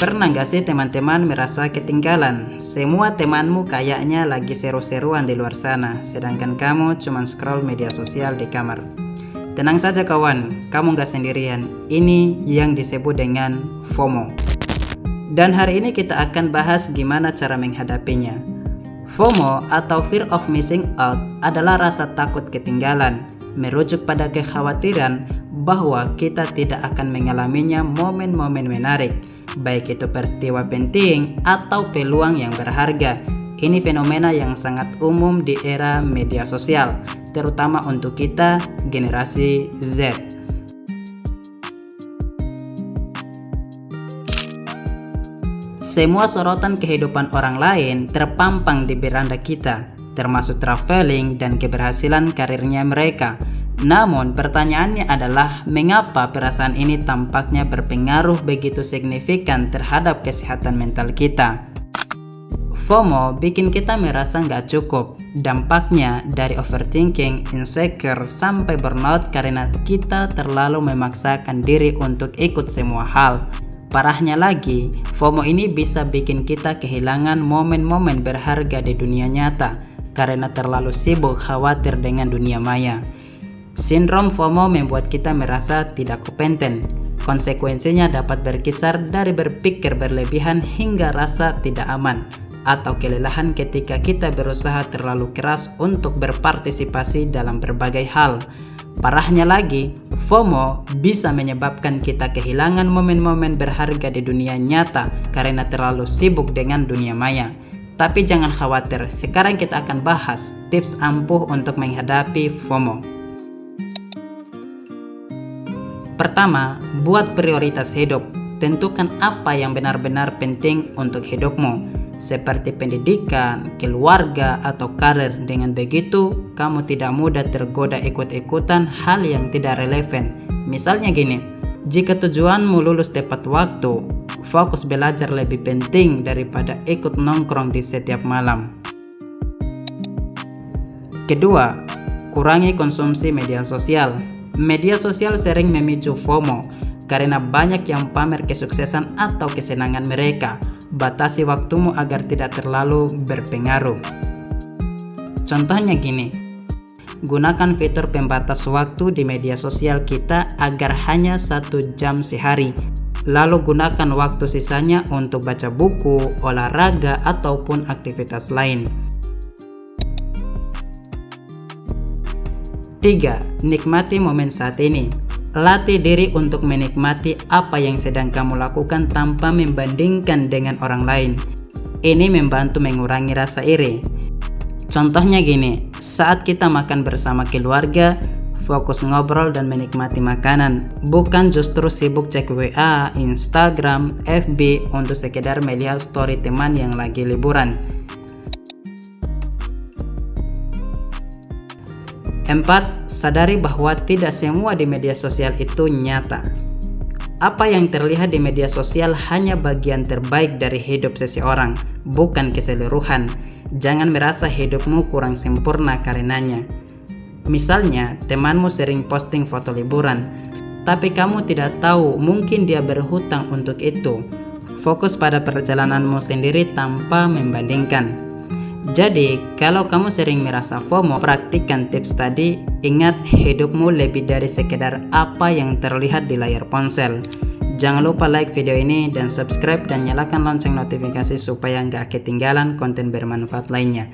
Pernah gak sih teman-teman merasa ketinggalan? Semua temanmu kayaknya lagi seru-seruan di luar sana, sedangkan kamu cuma scroll media sosial di kamar. Tenang saja kawan, kamu gak sendirian. Ini yang disebut dengan FOMO. Dan hari ini kita akan bahas gimana cara menghadapinya. FOMO atau Fear of Missing Out adalah rasa takut ketinggalan, merujuk pada kekhawatiran bahwa kita tidak akan mengalaminya momen-momen menarik, baik itu peristiwa penting atau peluang yang berharga. Ini fenomena yang sangat umum di era media sosial, terutama untuk kita generasi Z. Semua sorotan kehidupan orang lain terpampang di beranda kita, termasuk traveling dan keberhasilan karirnya mereka. Namun pertanyaannya adalah, mengapa perasaan ini tampaknya berpengaruh begitu signifikan terhadap kesehatan mental kita? FOMO bikin kita merasa nggak cukup. Dampaknya dari overthinking, insecure, sampai burnout karena kita terlalu memaksakan diri untuk ikut semua hal. Parahnya lagi, FOMO ini bisa bikin kita kehilangan momen-momen berharga di dunia nyata karena terlalu sibuk khawatir dengan dunia maya. Sindrom FOMO membuat kita merasa tidak kompeten. Konsekuensinya dapat berkisar dari berpikir berlebihan hingga rasa tidak aman, atau kelelahan ketika kita berusaha terlalu keras untuk berpartisipasi dalam berbagai hal. Parahnya lagi, FOMO bisa menyebabkan kita kehilangan momen-momen berharga di dunia nyata karena terlalu sibuk dengan dunia maya. Tapi jangan khawatir, sekarang kita akan bahas tips ampuh untuk menghadapi FOMO. Pertama, buat prioritas hidup. Tentukan apa yang benar-benar penting untuk hidupmu, seperti pendidikan, keluarga, atau karir. Dengan begitu, kamu tidak mudah tergoda ikut-ikutan hal yang tidak relevan. Misalnya gini, jika tujuanmu lulus tepat waktu, fokus belajar lebih penting daripada ikut nongkrong di setiap malam. Kedua, kurangi konsumsi media sosial. Media sosial sering memicu FOMO karena banyak yang pamer kesuksesan atau kesenangan mereka. Batasi waktumu agar tidak terlalu berpengaruh. Contohnya gini, gunakan fitur pembatas waktu di media sosial kita agar hanya 1 jam sehari. Lalu gunakan waktu sisanya untuk baca buku, olahraga, ataupun aktivitas lain. 3. Nikmati momen saat ini. Latih diri untuk menikmati apa yang sedang kamu lakukan tanpa membandingkan dengan orang lain. Ini membantu mengurangi rasa iri. Contohnya gini, saat kita makan bersama keluarga, fokus ngobrol dan menikmati makanan, bukan justru sibuk cek WA, Instagram, FB untuk sekedar melihat story teman yang lagi liburan. 4. Sadari bahwa tidak semua di media sosial itu nyata. Apa yang terlihat di media sosial hanya bagian terbaik dari hidup seseorang, bukan keseluruhan. Jangan merasa hidupmu kurang sempurna karenanya. Misalnya, temanmu sering posting foto liburan, tapi kamu tidak tahu mungkin dia berhutang untuk itu. Fokus pada perjalananmu sendiri tanpa membandingkan. Jadi, kalau kamu sering merasa FOMO, praktikkan tips tadi. Ingat, hidupmu lebih dari sekedar apa yang terlihat di layar ponsel. Jangan lupa like video ini dan subscribe dan nyalakan lonceng notifikasi supaya nggak ketinggalan konten bermanfaat lainnya.